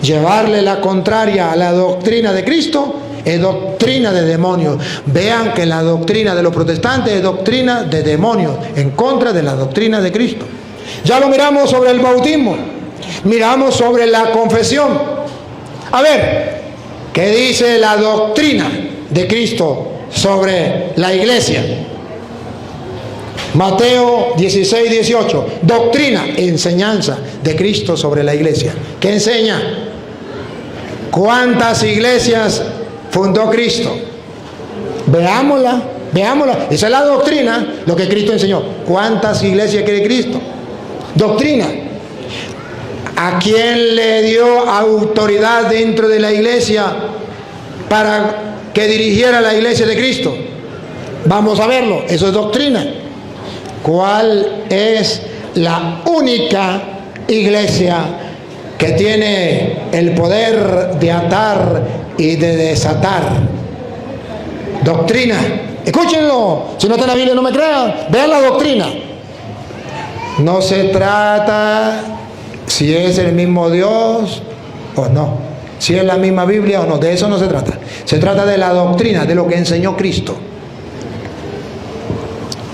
Llevarle la contraria a la doctrina de Cristo es doctrina de demonios. Vean que la doctrina de los protestantes es doctrina de demonios, en contra de la doctrina de Cristo. Ya lo miramos sobre el bautismo, miramos sobre la confesión. A ver, ¿qué dice la doctrina de Cristo sobre la iglesia? Mateo 16, 18. Doctrina, enseñanza de Cristo sobre la iglesia. ¿Qué enseña? ¿Cuántas iglesias fundó Cristo? Veámosla, veámosla. Esa es la doctrina, lo que Cristo enseñó. ¿Cuántas iglesias quiere Cristo? Doctrina. ¿A quién le dio autoridad dentro de la iglesia para que dirigiera la iglesia de Cristo? Vamos a verlo, eso es doctrina. ¿Cuál es la única iglesia que tiene el poder de atar y de desatar? Doctrina. Escúchenlo, si no está en la Biblia no me crean, vean la doctrina. No se trata si es el mismo Dios o no, si es la misma Biblia o no, de eso no se trata. Se trata de la doctrina, de lo que enseñó Cristo.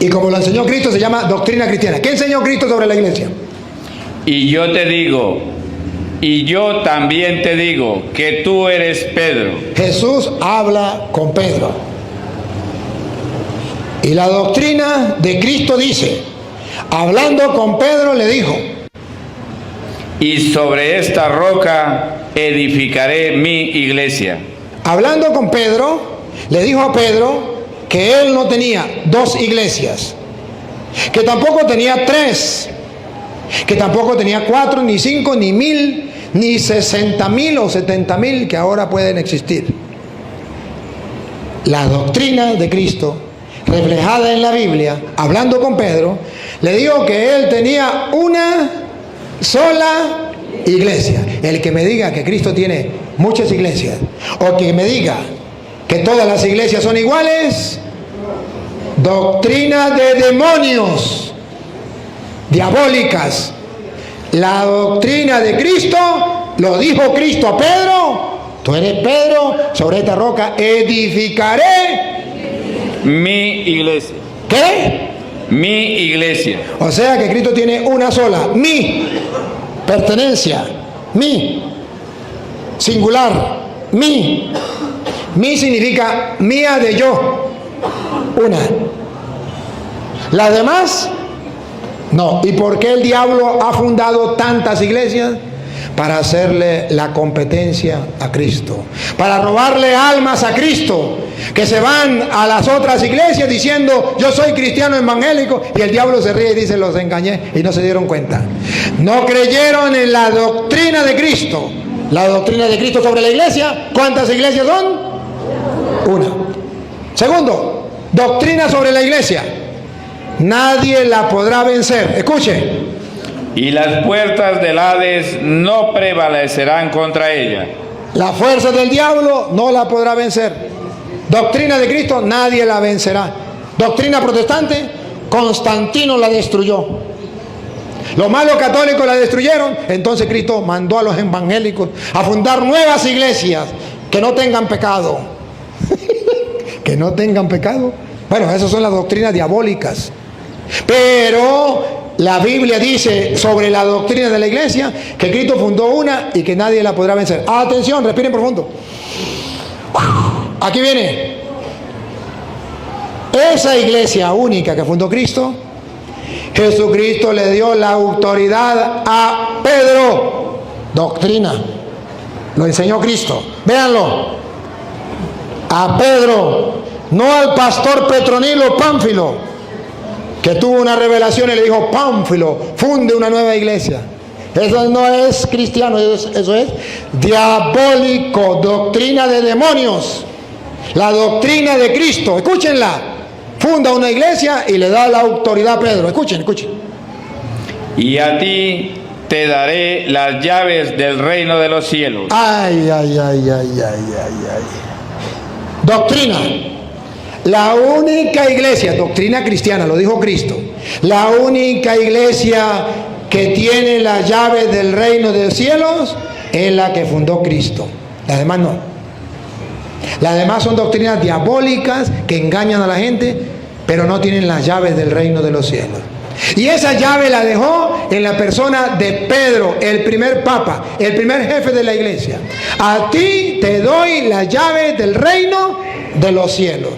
Y como lo enseñó Cristo se llama doctrina cristiana. ¿Qué enseñó Cristo sobre la iglesia? Y yo te digo, y yo también te digo, que tú eres Pedro. Jesús habla con Pedro. Y la doctrina de Cristo dice, hablando con Pedro le dijo, y sobre esta roca edificaré mi iglesia. Hablando con Pedro, le dijo a Pedro que él no tenía 2 iglesias, que tampoco tenía 3, que tampoco tenía 4, ni 5, ni 1000, ni 60,000 o 70,000 que ahora pueden existir. La doctrina de Cristo, reflejada en la Biblia, hablando con Pedro, le dijo que él tenía una sola iglesia. El que me diga que Cristo tiene muchas iglesias, o que me diga que todas las iglesias son iguales, doctrina de demonios, diabólicas. La doctrina de Cristo, lo dijo Cristo a Pedro, tú eres Pedro, sobre esta roca edificaré mi iglesia. ¿Qué? Mi iglesia. O sea que Cristo tiene una sola, mi pertenencia, mi singular, mi. Mi significa mía de yo, una. Las demás, no. ¿Y por qué el diablo ha fundado tantas iglesias? Para hacerle la competencia a Cristo, para robarle almas a Cristo, que se van a las otras iglesias diciendo yo soy cristiano evangélico, y el diablo se ríe y dice los engañé y no se dieron cuenta. No creyeron en la doctrina de Cristo. La doctrina de Cristo sobre la iglesia, ¿cuántas iglesias son? Una. Segundo, doctrina sobre la iglesia, nadie la podrá vencer. Escuche. Y las puertas del Hades no prevalecerán contra ella. La fuerza del diablo no la podrá vencer. Doctrina de Cristo, nadie la vencerá. Doctrina protestante, Constantino la destruyó. Los malos católicos la destruyeron. Entonces Cristo mandó a los evangélicos a fundar nuevas iglesias que no tengan pecado. Que no tengan pecado. Bueno, esas son las doctrinas diabólicas. Pero la Biblia dice sobre la doctrina de la iglesia que Cristo fundó una y que nadie la podrá vencer. Atención, respiren profundo. Aquí viene. Esa iglesia única que fundó Cristo, Jesucristo le dio la autoridad a Pedro. Doctrina. Lo enseñó Cristo. Véanlo. A Pedro, no al pastor Petronilo Pánfilo, que tuvo una revelación y le dijo, Pánfilo, funde una nueva iglesia. Eso no es cristiano, eso es diabólico, doctrina de demonios. La doctrina de Cristo, escúchenla, funda una iglesia y le da la autoridad a Pedro. Escuchen, escuchen. Y a ti te daré las llaves del reino de los cielos. Ay, ay, ay, ay, ay, ay, ay. Doctrina. La única iglesia, doctrina cristiana, lo dijo Cristo, la única iglesia que tiene la llave del reino de los cielos es la que fundó Cristo. Las demás no. Las demás son doctrinas diabólicas que engañan a la gente, pero no tienen las llaves del reino de los cielos. Y esa llave la dejó en la persona de Pedro, el primer papa, el primer jefe de la iglesia. A ti te doy las llaves del reino de los cielos.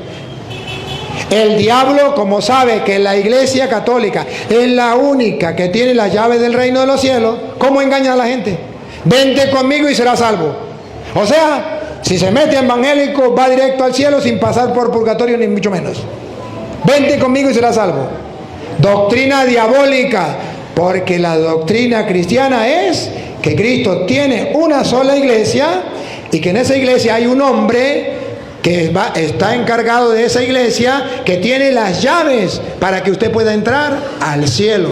El diablo, como sabe que la iglesia católica es la única que tiene las llaves del reino de los cielos, ¿cómo engaña a la gente? Vente conmigo y serás salvo. O sea, si se mete evangélico, va directo al cielo sin pasar por purgatorio ni mucho menos. Vente conmigo y serás salvo. Doctrina diabólica, porque la doctrina cristiana es que Cristo tiene una sola iglesia y que en esa iglesia hay un hombre que está encargado de esa iglesia, que tiene las llaves para que usted pueda entrar al cielo.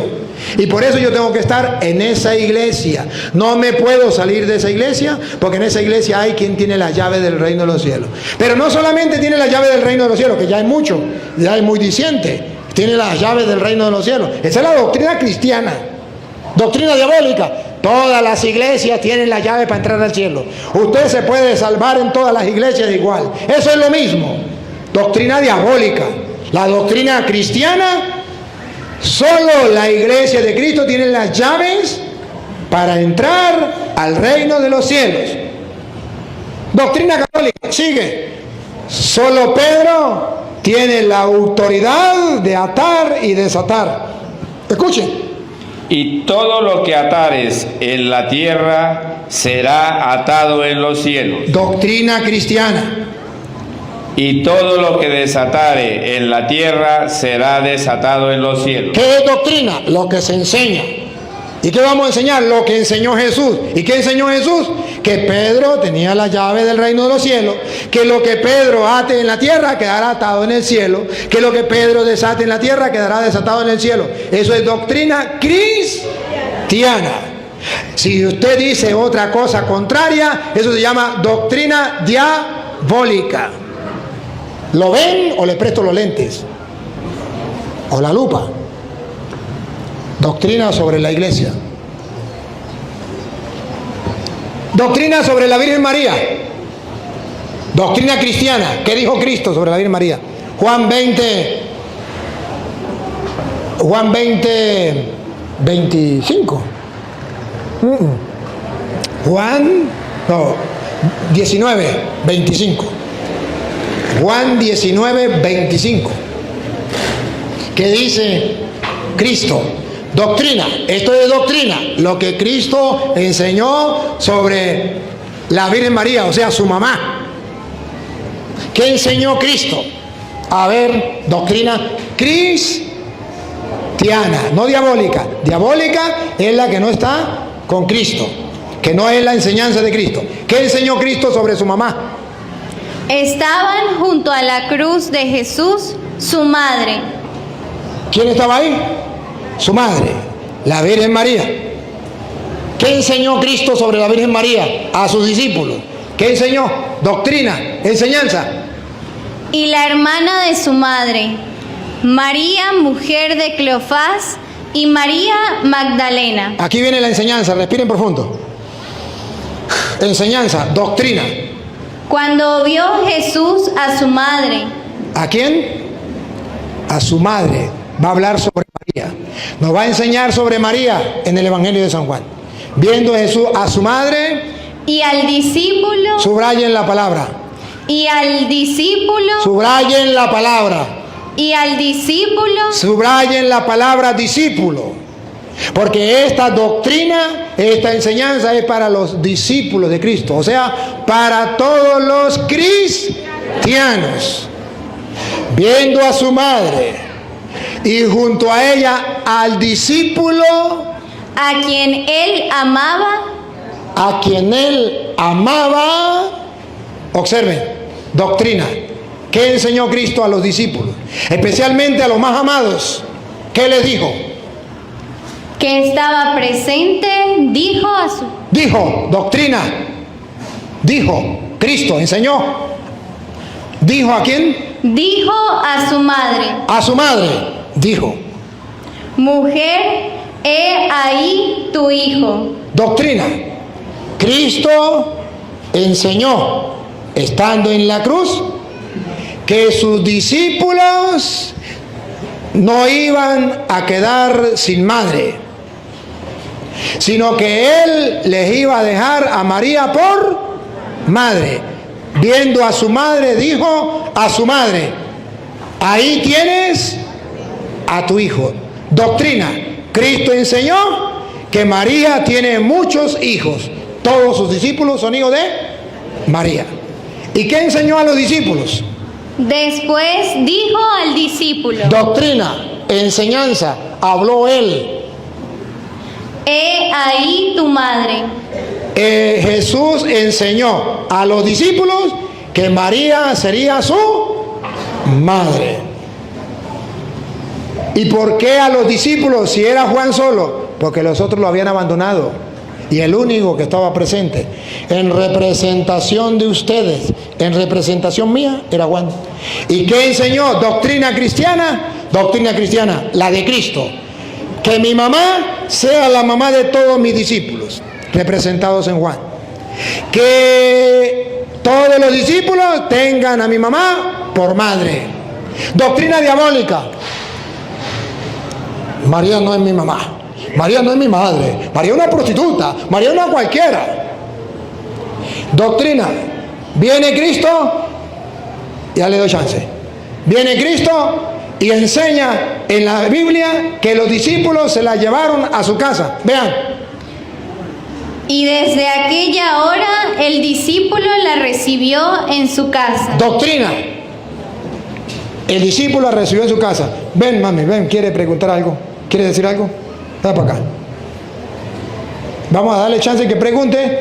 Y por eso yo tengo que estar en esa iglesia. No me puedo salir de esa iglesia, porque en esa iglesia hay quien tiene la llave del reino de los cielos. Pero no solamente tiene la llave del reino de los cielos, que ya hay mucho, ya es muy diciente. Tiene las llaves del reino de los cielos. Esa es la doctrina cristiana. Doctrina diabólica. Todas las iglesias tienen la llave para entrar al cielo. Usted se puede salvar en todas las iglesias igual. Eso es lo mismo. Doctrina diabólica. La doctrina cristiana, solo la iglesia de Cristo tiene las llaves para entrar al reino de los cielos. Doctrina católica, sigue. Solo Pedro tiene la autoridad de atar y desatar. Escuchen. Y todo lo que atares en la tierra será atado en los cielos. Doctrina cristiana. Y todo lo que desatare en la tierra será desatado en los cielos. ¿Qué es doctrina? Lo que se enseña. ¿Y qué vamos a enseñar? Lo que enseñó Jesús. ¿Y qué enseñó Jesús? Que Pedro tenía la llave del reino de los cielos, que lo que Pedro ate en la tierra quedará atado en el cielo, que lo que Pedro desate en la tierra quedará desatado en el cielo. Eso es doctrina cristiana. Si usted dice otra cosa contraria, eso se llama doctrina diabólica. ¿Lo ven o le presto los lentes? O la lupa. Doctrina sobre la iglesia. Doctrina sobre la Virgen María. Doctrina cristiana. ¿Qué dijo Cristo sobre la Virgen María? Juan 20, 25. Juan 19, 25. Juan 19, 25. ¿Qué dice Cristo? Doctrina, esto es doctrina, lo que Cristo enseñó sobre la Virgen María, o sea, su mamá. ¿Qué enseñó Cristo? A ver, doctrina cristiana, no diabólica. Diabólica es la que no está con Cristo, que no es la enseñanza de Cristo. ¿Qué enseñó Cristo sobre su mamá? Estaban junto a la cruz de Jesús su madre. ¿Quién estaba ahí? Su madre, la Virgen María. ¿Qué enseñó Cristo sobre la Virgen María a sus discípulos? ¿Qué enseñó? Doctrina, enseñanza. Y la hermana de su madre, María, mujer de Cleofás, y María Magdalena. Aquí viene la enseñanza, respiren profundo. Enseñanza, doctrina. Cuando vio Jesús a su madre. ¿A quién? A su madre. Va a hablar sobre María. Nos va a enseñar sobre María en el Evangelio de San Juan. Viendo Jesús a su madre. Y al discípulo. Subrayen la palabra. Y al discípulo. Subrayen la palabra. Y al discípulo. Subrayen la palabra discípulo. Porque esta doctrina, esta enseñanza es para los discípulos de Cristo. O sea, para todos los cristianos. Viendo a su madre. Y junto a ella al discípulo. A quien él amaba. A quien él amaba. Observen, doctrina. ¿Qué enseñó Cristo a los discípulos? Especialmente a los más amados. ¿Qué les dijo? Que estaba presente, dijo a su... Dijo, doctrina. Dijo, Cristo enseñó. ¿Dijo a quién? Dijo a su madre. A su madre, dijo. Mujer, He ahí tu hijo. Doctrina. Cristo enseñó, estando en la cruz, que sus discípulos no iban a quedar sin madre, sino que Él les iba a dejar a María por madre. Viendo a su madre, dijo a su madre: ahí tienes a tu hijo. Doctrina. Cristo enseñó que María tiene muchos hijos. Todos sus discípulos son hijos de María. ¿Y qué enseñó a los discípulos? Después dijo al discípulo: Doctrina, enseñanza, habló Él. He ahí tu madre. Jesús enseñó a los discípulos que María sería su madre. ¿Y por qué a los discípulos si era Juan solo? Porque los otros lo habían abandonado y el único que estaba presente en representación de ustedes, en representación mía, era Juan. ¿Y qué enseñó? Doctrina cristiana, la de Cristo. Que mi mamá sea la mamá de todos mis discípulos, representados en Juan. Que todos los discípulos tengan a mi mamá por madre. Doctrina diabólica. María no es mi mamá, María no es mi madre, María es una prostituta, María es una cualquiera. Doctrina. Viene Cristo, ya le doy chance. Viene Cristo y enseña en la Biblia que los discípulos se la llevaron a su casa. Vean. Y desde aquella hora el discípulo la recibió en su casa. Doctrina. El discípulo la recibió en su casa. Ven, mami, ven, ¿quiere preguntar algo? ¿Quiere decir algo? Ven para acá. Vamos a darle chance que pregunte.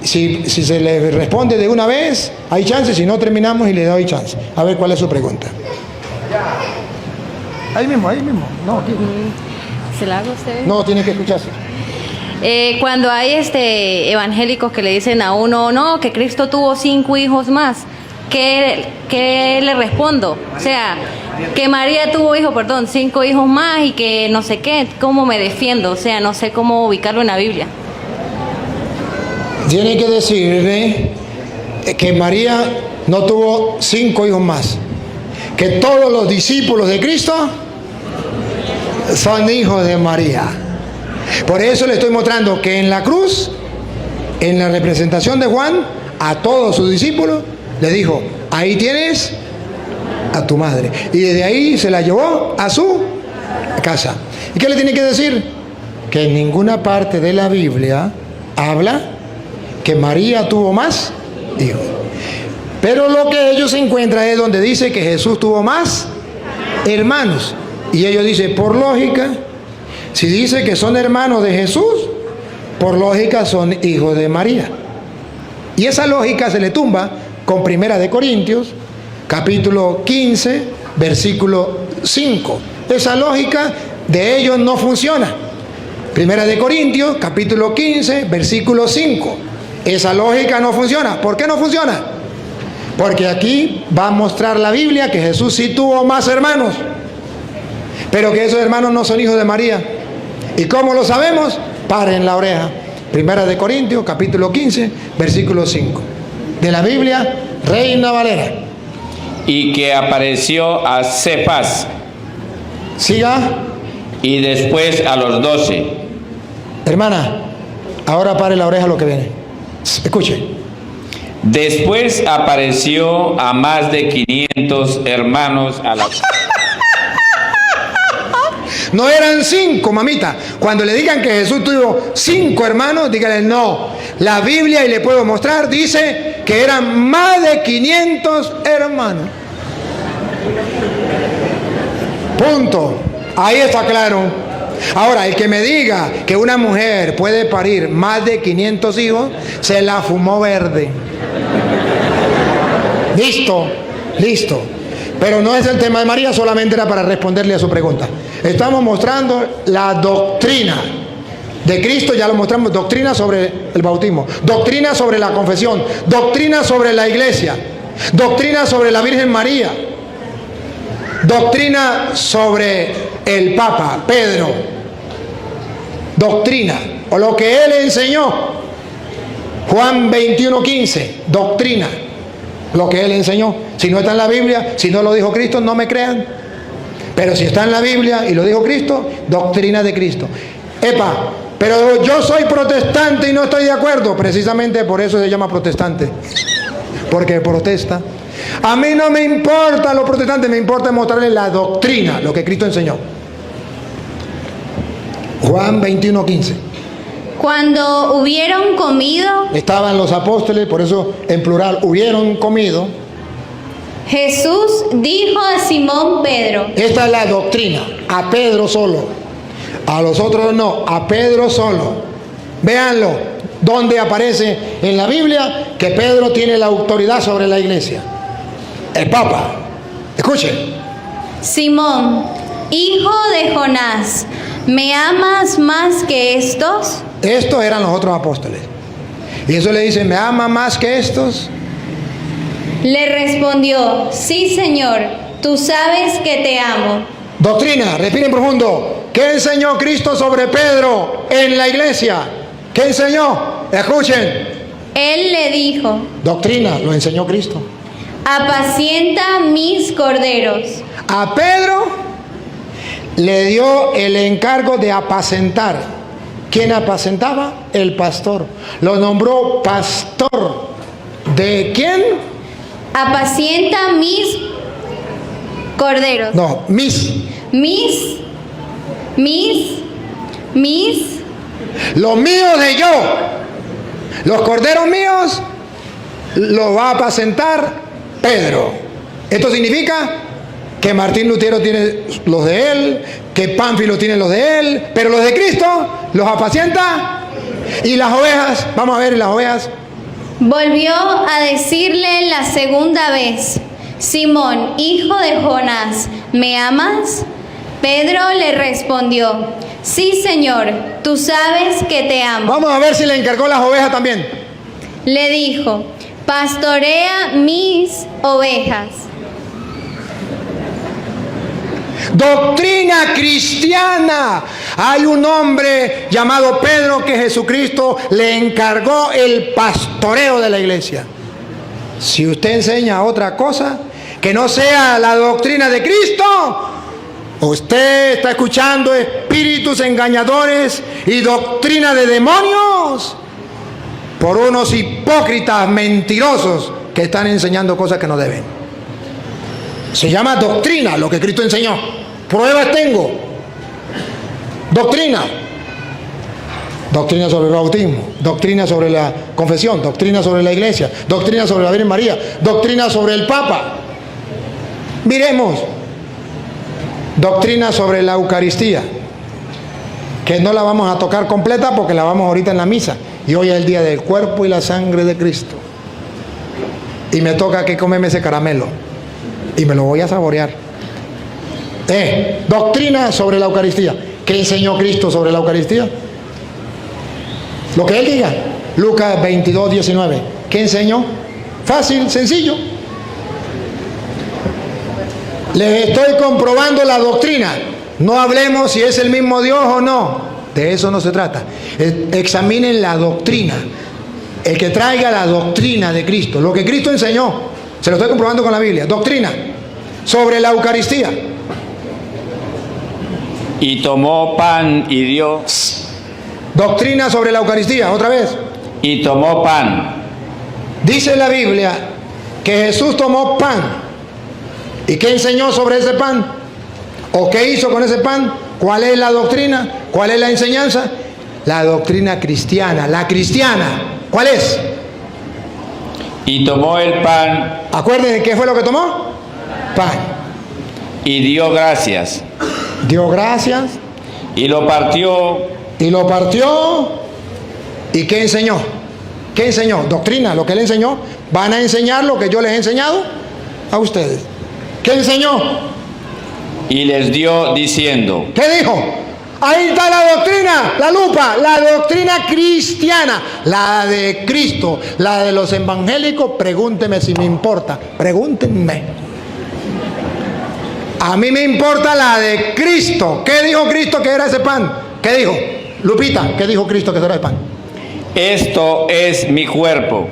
Si se le responde de una vez, hay chance. Si no, terminamos y le doy chance. A ver cuál es su pregunta. Ahí mismo. No, aquí. ¿Se la hago a usted? No, tiene que escucharse. Cuando hay evangélicos que le dicen a uno, no, que Cristo tuvo 5 hijos más, ¿qué le respondo? O sea, que María tuvo 5 hijos más y que no sé qué, ¿cómo me defiendo? O sea, no sé cómo ubicarlo en la Biblia. Tiene que decirle que María no tuvo 5 hijos más, que todos los discípulos de Cristo son hijos de María. Por eso le estoy mostrando que en la cruz, en la representación de Juan, a todos sus discípulos le dijo: ahí tienes a tu madre. Y desde ahí se la llevó a su casa. ¿Y qué le tiene que decir? Que en ninguna parte de la Biblia habla que María tuvo más hijos. Pero lo que ellos encuentran es donde dice que Jesús tuvo más hermanos. Y ellos dicen, por lógica, si dice que son hermanos de Jesús, por lógica son hijos de María. Y esa lógica se le tumba con 1 Corintios, capítulo 15, versículo 5. Esa lógica de ellos no funciona. 1 Corintios, capítulo 15, versículo 5. Esa lógica no funciona. ¿Por qué no funciona? Porque aquí va a mostrar la Biblia que Jesús sí tuvo más hermanos, pero que esos hermanos no son hijos de María. ¿Y cómo lo sabemos? Paren la oreja. 1 Corintios, capítulo 15, versículo 5. De la Biblia, Reina Valera. Y que apareció a Cefas. Siga. Y después a los 12. Hermana, ahora pare la oreja lo que viene. Escuche. Después apareció a más de 500 hermanos a la... No eran 5, mamita. Cuando le digan que Jesús tuvo 5 hermanos, díganle no. La Biblia, y le puedo mostrar, dice que eran más de 500 hermanos. Punto. Ahí está claro. Ahora, el que me diga que una mujer puede parir más de 500 hijos, se la fumó verde. Listo. Pero no es el tema de María, solamente era para responderle a su pregunta. Estamos mostrando la doctrina de Cristo, ya lo mostramos, doctrina sobre el bautismo, doctrina sobre la confesión, doctrina sobre la iglesia, doctrina sobre la Virgen María, doctrina sobre el Papa Pedro. doctrina, o lo que Él enseñó. Juan 21:15, doctrina, lo que Él enseñó. Si no está en la Biblia, si no lo dijo Cristo, no me crean. Pero si está en la Biblia y lo dijo Cristo, doctrina de Cristo. Epa, pero yo soy protestante y no estoy de acuerdo. Precisamente por eso se llama protestante, porque protesta. A mí no me importa lo protestante, me importa mostrarle la doctrina, lo que Cristo enseñó. Juan 21:15. Cuando hubieron comido, Estaban los apóstoles, por eso en plural, hubieron comido. Jesús dijo a Simón Pedro: Esta es la doctrina, a Pedro solo, a los otros no, a Pedro solo. Véanlo, donde aparece en la Biblia que Pedro tiene la autoridad sobre la iglesia. El Papa. Escuchen. Simón, hijo de Jonás, ¿me amas más que estos? Estos eran los otros apóstoles. Y eso le dice, ¿me ama más que estos? Le respondió: sí, Señor, tú sabes que te amo. Doctrina, respiren profundo. ¿Qué enseñó Cristo sobre Pedro en la iglesia? ¿Qué enseñó? Escuchen. Él le dijo: Doctrina, lo enseñó Cristo. apacienta mis corderos. A Pedro le dio el encargo de apacentar. ¿Quién apacentaba? El pastor. Lo nombró pastor. ¿De quién? Apacienta mis corderos. No, mis. Los míos de yo. Los corderos míos los va a apacentar Pedro. Esto significa que Martín Lutero tiene los de él, que Pánfilo tiene los de él, pero los de Cristo los apacienta. Y las ovejas, vamos a ver las ovejas. Volvió a decirle la segunda vez: Simón, hijo de Jonás, ¿me amas? Pedro le respondió: sí, Señor, tú sabes que te amo. Vamos a ver si le encargó las ovejas también. Le dijo: pastorea mis ovejas. Doctrina cristiana. Hay un hombre llamado Pedro que Jesucristo le encargó el pastoreo de la iglesia. Si usted enseña otra cosa que no sea la doctrina de Cristo, usted está escuchando espíritus engañadores y doctrina de demonios por unos hipócritas mentirosos que están enseñando cosas que no deben. Se llama doctrina lo que Cristo enseñó. Pruebas tengo. Doctrina. Doctrina sobre el bautismo, doctrina sobre la confesión, doctrina sobre la iglesia, doctrina sobre la Virgen María, doctrina sobre el Papa. Miremos. Doctrina sobre la Eucaristía, que no la vamos a tocar completa porque la vamos ahorita en la misa. Y hoy es el día del cuerpo y la sangre de Cristo. Y me toca que comerme ese caramelo. Y me lo voy a saborear. Doctrina sobre la Eucaristía. ¿Qué enseñó Cristo sobre la Eucaristía? Lo que Él diga. Lucas 22:19. ¿Qué enseñó? Fácil, sencillo. Les estoy comprobando la doctrina. No hablemos si es el mismo Dios o no. De eso no se trata. Examinen la doctrina. El que traiga la doctrina de Cristo. Lo que Cristo enseñó. Se lo estoy comprobando con la Biblia. Doctrina sobre la Eucaristía. Y tomó pan y dio. Doctrina sobre la Eucaristía, otra vez. Y tomó pan. Dice la Biblia que Jesús tomó pan. ¿Y qué enseñó sobre ese pan? ¿O qué hizo con ese pan? ¿Cuál es la doctrina? ¿Cuál es la enseñanza? La doctrina cristiana, la cristiana. ¿Cuál es? Y tomó el pan. Acuérdense, ¿qué fue lo que tomó? Pan. Y dio gracias. Dio gracias. Y lo partió. Y lo partió. ¿Y qué enseñó? ¿Qué enseñó? Doctrina, lo que Él enseñó. ¿Van a enseñar lo que yo les he enseñado a ustedes? ¿Qué enseñó? Y les dio diciendo. ¿Qué dijo? Ahí está la doctrina, la lupa, la doctrina cristiana, la de Cristo, la de los evangélicos. Pregúnteme si me importa, pregúntenme. A mí me importa la de Cristo. ¿Qué dijo Cristo que era ese pan? ¿Qué dijo? Lupita, ¿qué dijo Cristo que será el pan? Esto es mi cuerpo.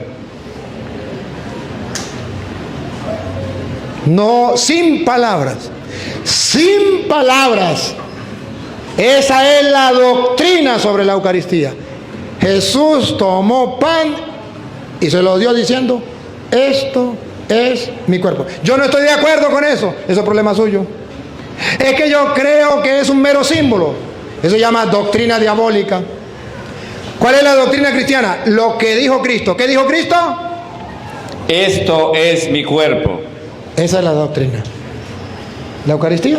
No, sin palabras. Sin palabras. Esa es la doctrina sobre la Eucaristía. Jesús tomó pan y se lo dio diciendo, esto es mi cuerpo. Yo no estoy de acuerdo con eso. Eso es problema suyo. Es que yo creo que es un mero símbolo. Eso se llama doctrina diabólica. ¿Cuál es la doctrina cristiana? Lo que dijo Cristo. ¿Qué dijo Cristo? Esto es mi cuerpo. Esa es la doctrina. La Eucaristía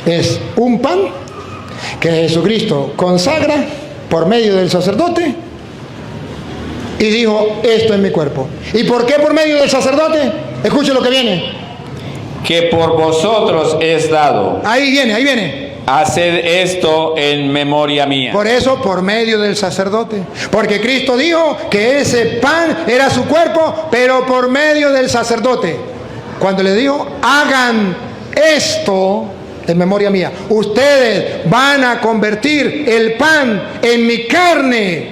es un pan que Jesucristo consagra por medio del sacerdote y dijo, esto es mi cuerpo. ¿Y por qué por medio del sacerdote? Escuche lo que viene. Que por vosotros es dado. Ahí viene. Haced esto en memoria mía. Por eso, por medio del sacerdote. Porque Cristo dijo que ese pan era su cuerpo, pero por medio del sacerdote. Cuando le dijo, hagan esto en memoria mía. Ustedes van a convertir el pan en mi carne.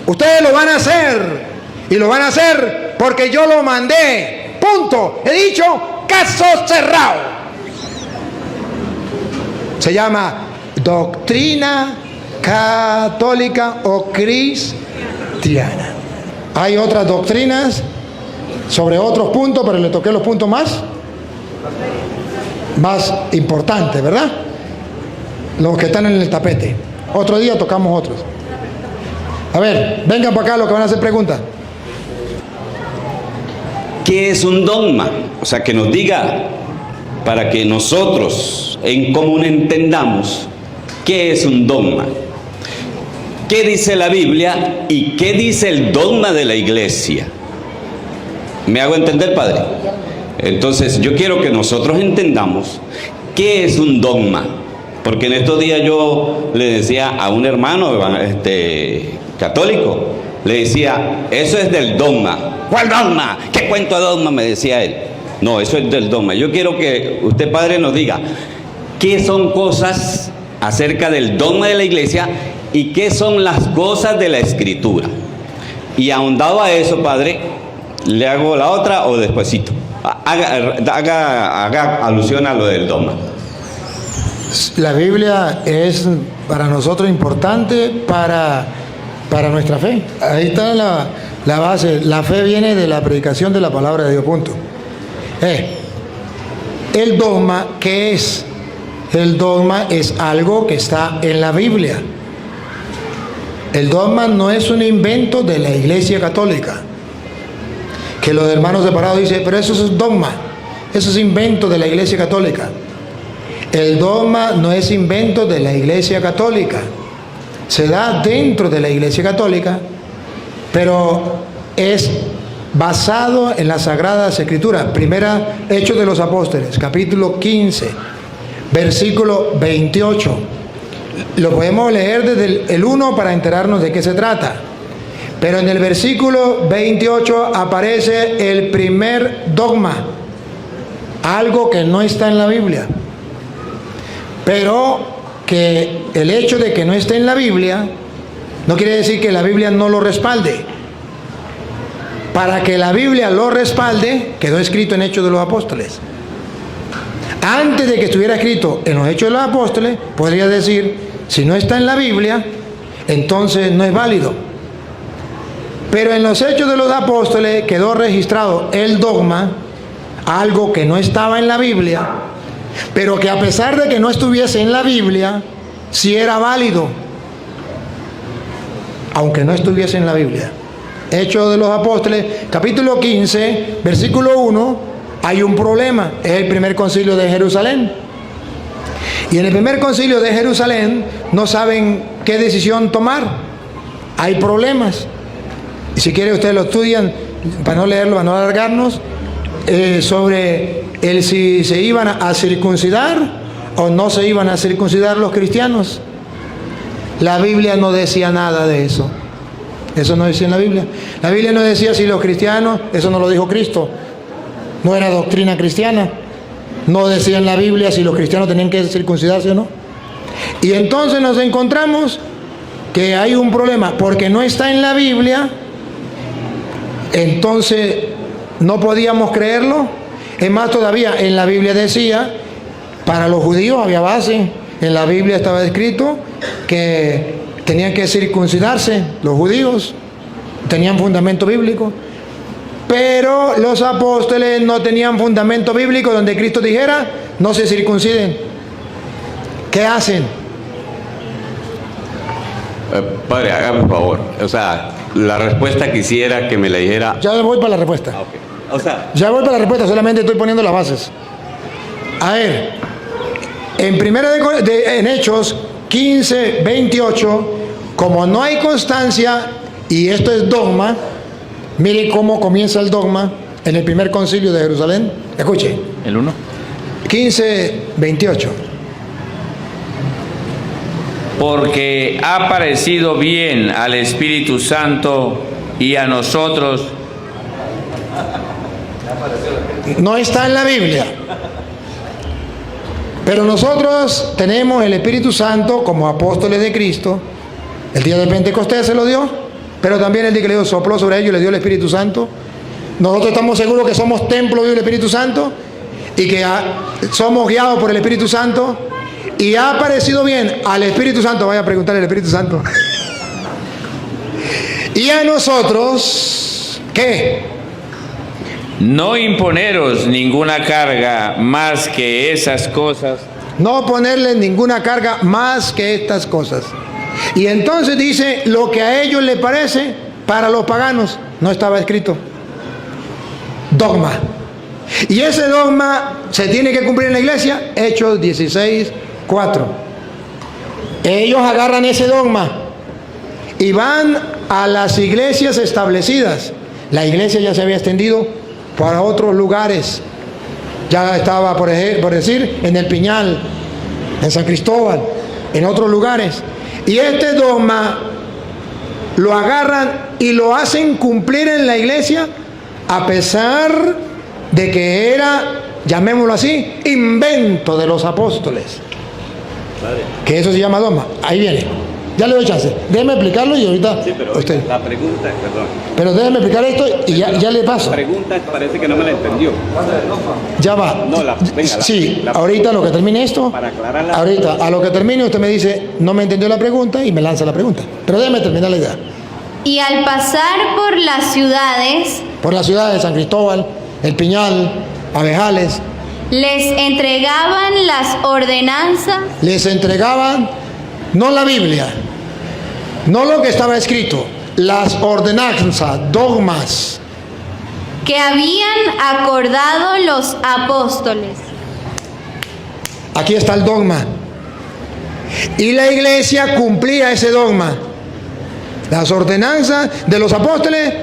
Ustedes lo van a hacer. Y lo van a hacer porque yo lo mandé. Punto. He dicho, caso cerrado. Se llama doctrina católica o cristiana. Hay otras doctrinas sobre otros puntos, pero le toqué los puntos más importantes, ¿verdad? Los que están en el tapete. Otro día tocamos otros. A ver, vengan para acá los que van a hacer preguntas. ¿Qué es un dogma? O sea, que nos diga, para que nosotros en común entendamos qué es un dogma. ¿Qué dice la Biblia y qué dice el dogma de la iglesia? ¿Me hago entender, Padre? Entonces, yo quiero que nosotros entendamos qué es un dogma. Porque en estos días yo le decía a un hermano católico, le decía, eso es del dogma. ¿Cuál dogma? ¿Qué cuento de dogma? Me decía él. No, eso es del dogma. Yo quiero que usted, Padre, nos diga qué son cosas acerca del dogma de la iglesia y qué son las cosas de la escritura. Y ahondado a eso, Padre, le hago la otra o despuesito. Haga alusión a lo del dogma. La Biblia es para nosotros importante para nuestra fe. Ahí está la base. La fe viene de la predicación de la palabra de Dios, punto. El dogma, ¿qué es? El dogma es algo que está en la Biblia. El dogma no es un invento de la Iglesia Católica. Que los hermanos separados dicen, pero eso es dogma. Eso es invento de la Iglesia Católica. El dogma no es invento de la Iglesia Católica. Se da dentro de la Iglesia Católica, pero es basado en las Sagradas Escrituras. Primera, Hechos de los Apóstoles, capítulo 15, versículo 28. Lo podemos leer desde el 1 para enterarnos de qué se trata. Pero en el versículo 28 aparece el primer dogma, algo que no está en la Biblia. Pero que el hecho de que no esté en la Biblia no quiere decir que la Biblia no lo respalde. Para que la Biblia lo respalde, quedó escrito en Hechos de los Apóstoles. Antes de que estuviera escrito en los Hechos de los Apóstoles, podría decir, si no está en la Biblia, entonces no es válido. Pero en los Hechos de los Apóstoles quedó registrado el dogma, algo que no estaba en la Biblia, pero que a pesar de que no estuviese en la Biblia, sí era válido, aunque no estuviese en la Biblia. Hechos de los Apóstoles, capítulo 15, versículo 1, hay un problema, es el primer concilio de Jerusalén. Y en el primer concilio de Jerusalén no saben qué decisión tomar, hay problemas. Y si quiere ustedes lo estudian, para no leerlo, para no alargarnos, sobre el si se iban a circuncidar o no se iban a circuncidar los cristianos. La Biblia no decía nada de eso. Eso no decía en la Biblia. La Biblia no decía si los cristianos, eso no lo dijo Cristo. No era doctrina cristiana. No decía en la Biblia si los cristianos tenían que circuncidarse o no. Y entonces nos encontramos que hay un problema porque no está en la Biblia, entonces no podíamos creerlo. Es más, todavía en la Biblia decía, para los judíos había base, en la Biblia estaba escrito que tenían que circuncidarse los judíos, tenían fundamento bíblico, pero los apóstoles no tenían fundamento bíblico donde Cristo dijera, no se circunciden. ¿Qué hacen? Padre, hágame un favor. O sea, la respuesta quisiera que me la dijera. Ya voy para la respuesta. Ah, ok. O sea, Ya voy para la respuesta, solamente estoy poniendo las bases. A ver, en Hechos 15, 28, como no hay constancia, y esto es dogma, mire cómo comienza el dogma en el primer concilio de Jerusalén. Escuche. ¿El 1? 15, 28. Porque ha parecido bien al Espíritu Santo y a nosotros. No está en la Biblia. Pero nosotros tenemos el Espíritu Santo como apóstoles de Cristo. El día de Pentecostés se lo dio, pero también el día que le dio sopló sobre ellos, le dio el Espíritu Santo. Nosotros estamos seguros que somos templo del Espíritu Santo y que somos guiados por el Espíritu Santo. Y ha parecido bien al Espíritu Santo, vaya a preguntarle al Espíritu Santo. Y a nosotros, ¿qué? No imponeros ninguna carga más que esas cosas. No ponerle ninguna carga más que estas cosas. Y entonces dice, lo que a ellos les parece, para los paganos, no estaba escrito. Dogma. Y ese dogma se tiene que cumplir en la iglesia. Hechos 16, 4. Ellos agarran ese dogma y van a las iglesias establecidas. La iglesia ya se había extendido para otros lugares. Ya estaba, por decir, en el Piñal, en San Cristóbal, en otros lugares. Y este dogma lo agarran y lo hacen cumplir en la iglesia, a pesar de que era, llamémoslo así, invento de los apóstoles. Que eso se llama dogma. Ahí viene. Ya le doy chance. Déjeme explicarlo y ahorita sí, pero usted. la pregunta, perdón. Pero déjeme explicar esto y ya le paso. La pregunta parece que no me la entendió. Ya va. No, Sí, ahorita a lo que termine esto, para aclararla. ahorita a lo que termine usted me dice, no me entendió la pregunta y me lanza la pregunta. Pero déjeme terminar la idea. Y al pasar por las ciudades, Por la ciudad de San Cristóbal, El Piñal, Abejales, les entregaban las ordenanzas les entregaban no la Biblia, no lo que estaba escrito, las ordenanzas, dogmas. que habían acordado los apóstoles. Aquí está el dogma. Y la iglesia cumplía ese dogma. Las ordenanzas de los apóstoles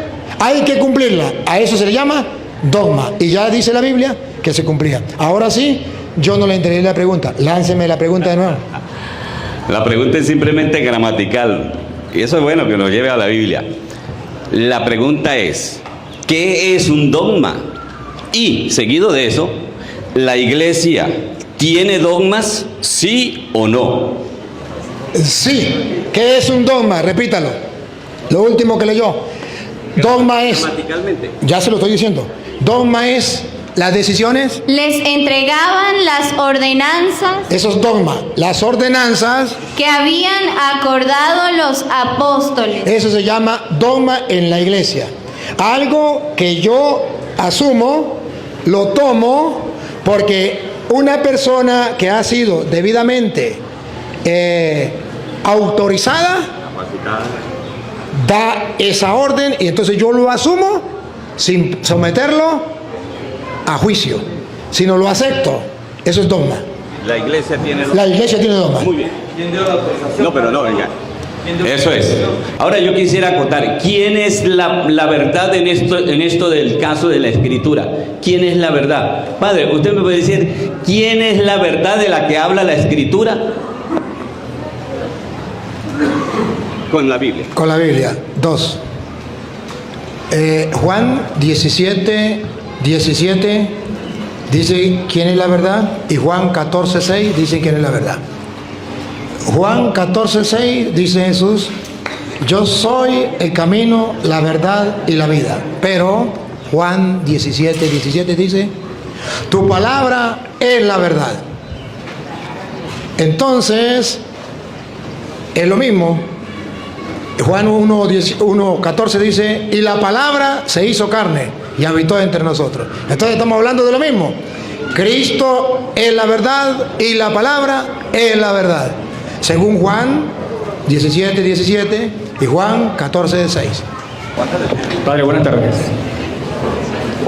hay que cumplirlas. A eso se le llama dogma. Y ya dice la Biblia que se cumplía. Ahora sí, yo no le entendí la pregunta. Lánceme la pregunta de nuevo. La pregunta es simplemente gramatical. Y eso es bueno que nos lleve a la Biblia. La pregunta es, ¿qué es un dogma? Y, seguido de eso, ¿la iglesia tiene dogmas, sí o no? Sí. ¿Qué es un dogma? Repítalo. Lo último que leyó. Dogma es... Gramaticalmente. Ya se lo estoy diciendo. Dogma es las decisiones. Les entregaban las ordenanzas Eso es dogma. Las ordenanzas, que habían acordado los apóstoles. eso se llama dogma en la iglesia. Algo que yo asumo, lo tomo, porque una persona que ha sido debidamente autorizada, da esa orden y entonces yo lo asumo sin someterlo a juicio, sino lo acepto. Eso es dogma. La iglesia tiene La iglesia tiene dogma. Muy bien. No, pero no, venga. Eso es. Ahora yo quisiera acotar, ¿quién es la verdad en esto del caso de la escritura? ¿Quién es la verdad? Padre, usted me puede decir, ¿quién es la verdad de la que habla la escritura? Con la Biblia. Con la Biblia. 2. Juan 17, 17 dice quién es la verdad y Juan 14, 6 dice quién es la verdad. Juan 14:6 dice Jesús: yo soy el camino, la verdad y la vida. Pero Juan 17:17 dice: tu palabra es la verdad. Entonces, es lo mismo. Juan 1:14 dice: y la palabra se hizo carne y habitó entre nosotros. Entonces estamos hablando de lo mismo. Cristo es la verdad y la palabra es la verdad, según Juan 17:17 y Juan 14:6. Padre, buenas tardes.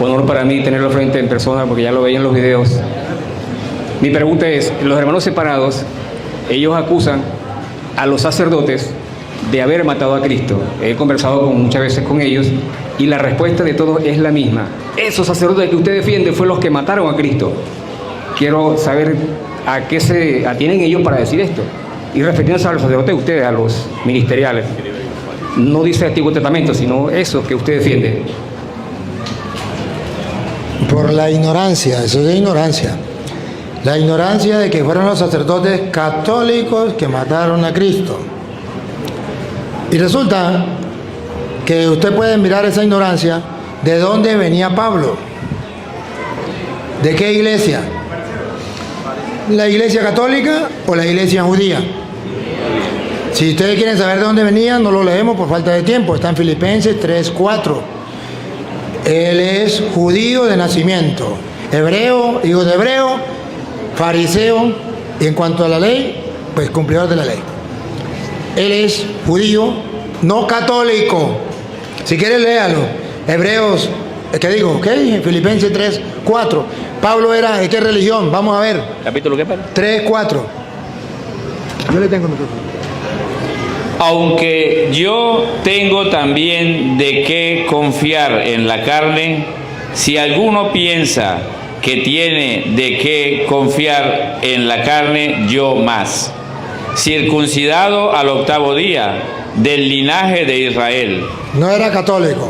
Honor para mí tenerlo frente en persona porque ya lo veía en los videos. Mi pregunta es, los hermanos separados, ellos acusan a los sacerdotes de haber matado a Cristo. He conversado muchas veces con ellos y la respuesta de todos es la misma. Esos sacerdotes que usted defiende fueron los que mataron a Cristo. Quiero saber a qué se atienen ellos para decir esto. Y refiriéndose a los sacerdotes, ustedes, a los ministeriales. No dice Antiguo Testamento, sino eso que usted defiende. Por la ignorancia, eso es ignorancia. La ignorancia de que fueron los sacerdotes católicos que mataron a Cristo. Y resulta que usted puede mirar esa ignorancia de dónde venía Pablo. ¿De qué iglesia? ¿La iglesia católica o la iglesia judía? Si ustedes quieren saber de dónde venía, no lo leemos por falta de tiempo. Está en Filipenses 3:4. Él es judío de nacimiento, hebreo, hijo de hebreo, fariseo, y en cuanto a la ley, pues cumplidor de la ley. Él es judío, no católico. Si quieres, léalo. Hebreos, ¿qué digo? ¿Qué? Filipenses 3:4. Pablo era ¿de qué religión? Vamos a ver. ¿Capítulo qué, padre? 3:4. Yo le tengo micrófono. Aunque yo tengo también de qué confiar en la carne, si alguno piensa que tiene de qué confiar en la carne, yo más. Circuncidado al 8º día, del linaje de Israel. No era católico.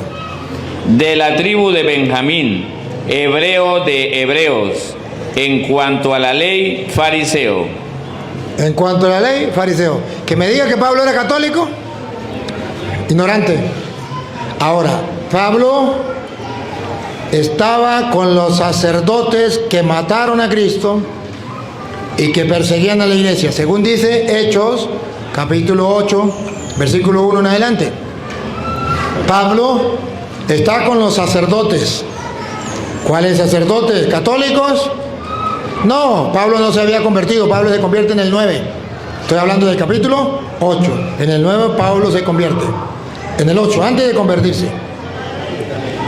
De la tribu de Benjamín, hebreo de hebreos. En cuanto a la ley, fariseo. En cuanto a la ley, fariseo. Que me diga que Pablo era católico, ignorante. Ahora, Pablo estaba con los sacerdotes que mataron a Cristo y que perseguían a la iglesia, según dice Hechos, capítulo 8, versículo 1 en adelante. Pablo está con los sacerdotes. ¿Cuáles sacerdotes? ¿Católicos? No, Pablo no se había convertido. Pablo se convierte en el 9. Estoy hablando del capítulo 8. En el 9 Pablo se convierte. En el 8, antes de convertirse.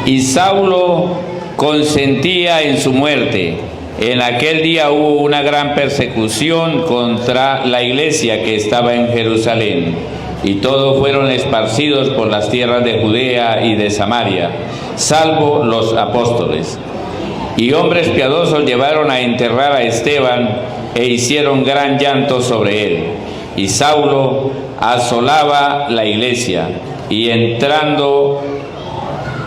Y Saulo consentía en su muerte. En aquel día hubo una gran persecución contra la iglesia que estaba en Jerusalén, y todos fueron esparcidos por las tierras de Judea y de Samaria, salvo los apóstoles. Y hombres piadosos llevaron a enterrar a Esteban e hicieron gran llanto sobre él. Y Saulo asolaba la iglesia y entrando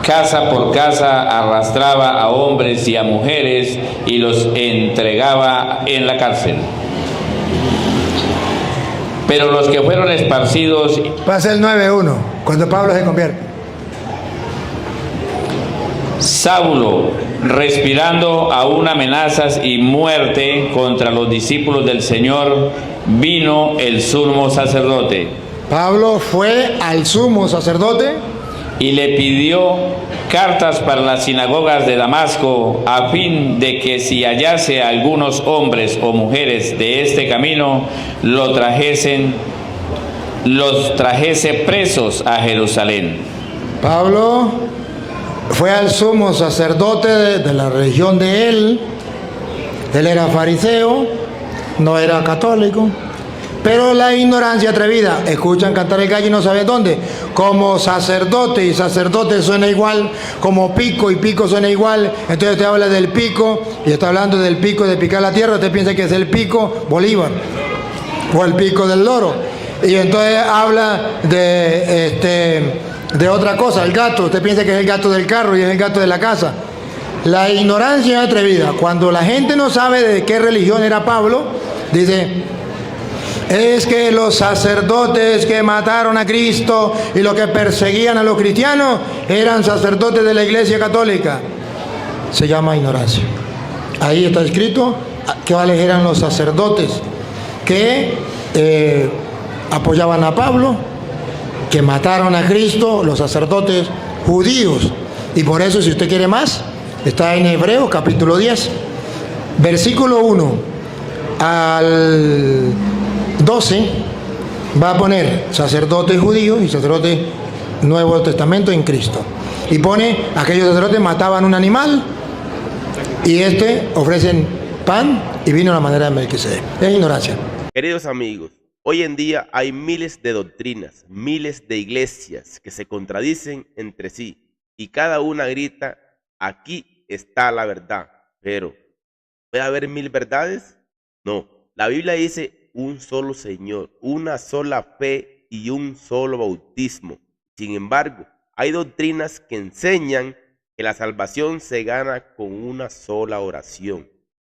casa por casa arrastraba a hombres y a mujeres y los entregaba en la cárcel. Pero los que fueron esparcidos... Pasa el 9:1, cuando Pablo se convierte. Saulo, respirando aún amenazas y muerte contra los discípulos del Señor, vino el sumo sacerdote. Pablo fue al sumo sacerdote y le pidió cartas para las sinagogas de Damasco, a fin de que si hallase a algunos hombres o mujeres de este camino, los trajese presos a Jerusalén. Pablo fue al sumo sacerdote de la religión de él. Él era fariseo, no era católico. Pero la ignorancia atrevida, escuchan cantar el gallo y no saben dónde. Como sacerdote y sacerdote suena igual, como pico y pico suena igual. Entonces usted habla del pico y está hablando del pico de picar la tierra. Usted piensa que es el pico Bolívar o el pico del loro. Y entonces habla de otra cosa, el gato. Usted piensa que es el gato del carro y es el gato de la casa. La ignorancia atrevida. Cuando la gente no sabe de qué religión era Pablo, dice... es que los sacerdotes que mataron a Cristo y los que perseguían a los cristianos eran sacerdotes de la Iglesia Católica. Se llama ignorancia. Ahí está escrito cuáles eran los sacerdotes que apoyaban a Pablo, que mataron a Cristo, los sacerdotes judíos. Y por eso, si usted quiere más, está en Hebreos capítulo 10, versículo 1 al 12, va a poner sacerdotes judíos y sacerdotes Nuevo Testamento en Cristo. Y pone, aquellos sacerdotes mataban un animal y ofrecen pan y vino a la manera de Melquisedec. Es ignorancia. Queridos amigos, hoy en día hay miles de doctrinas, miles de iglesias que se contradicen entre sí y cada una grita, aquí está la verdad, pero ¿puede haber 1000 verdades? No, la Biblia dice un solo Señor, una sola fe y un solo bautismo. Sin embargo, hay doctrinas que enseñan que la salvación se gana con una sola oración,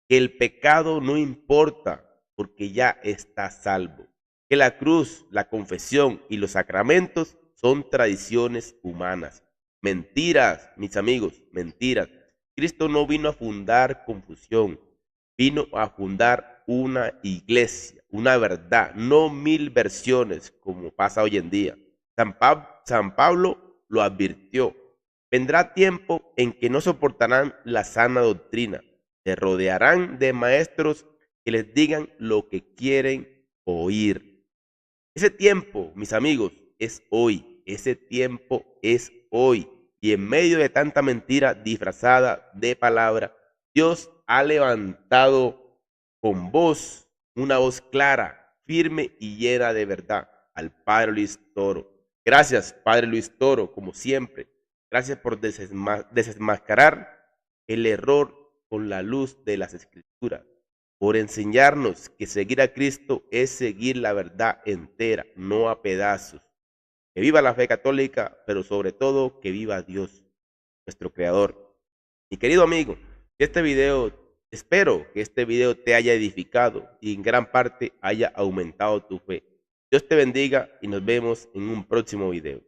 que el pecado no importa porque ya está salvo, que la cruz, la confesión y los sacramentos son tradiciones humanas. Mentiras, mis amigos, mentiras. Cristo no vino a fundar confusión, vino a fundar una iglesia, una verdad, no 1000 versiones como pasa hoy en día. San Pablo lo advirtió. Vendrá tiempo en que no soportarán la sana doctrina, se rodearán de maestros que les digan lo que quieren oír. Ese tiempo, mis amigos, es hoy. Ese tiempo es hoy. Y en medio de tanta mentira disfrazada de palabra, Dios ha levantado con voz, una voz clara, firme y llena de verdad, al Padre Luis Toro. Gracias, Padre Luis Toro, como siempre. Gracias por desenmascarar el error con la luz de las Escrituras, por enseñarnos que seguir a Cristo es seguir la verdad entera, no a pedazos. Que viva la fe católica, pero sobre todo que viva Dios, nuestro Creador. Mi querido amigo, espero que este video te haya edificado y en gran parte haya aumentado tu fe. Dios te bendiga y nos vemos en un próximo video.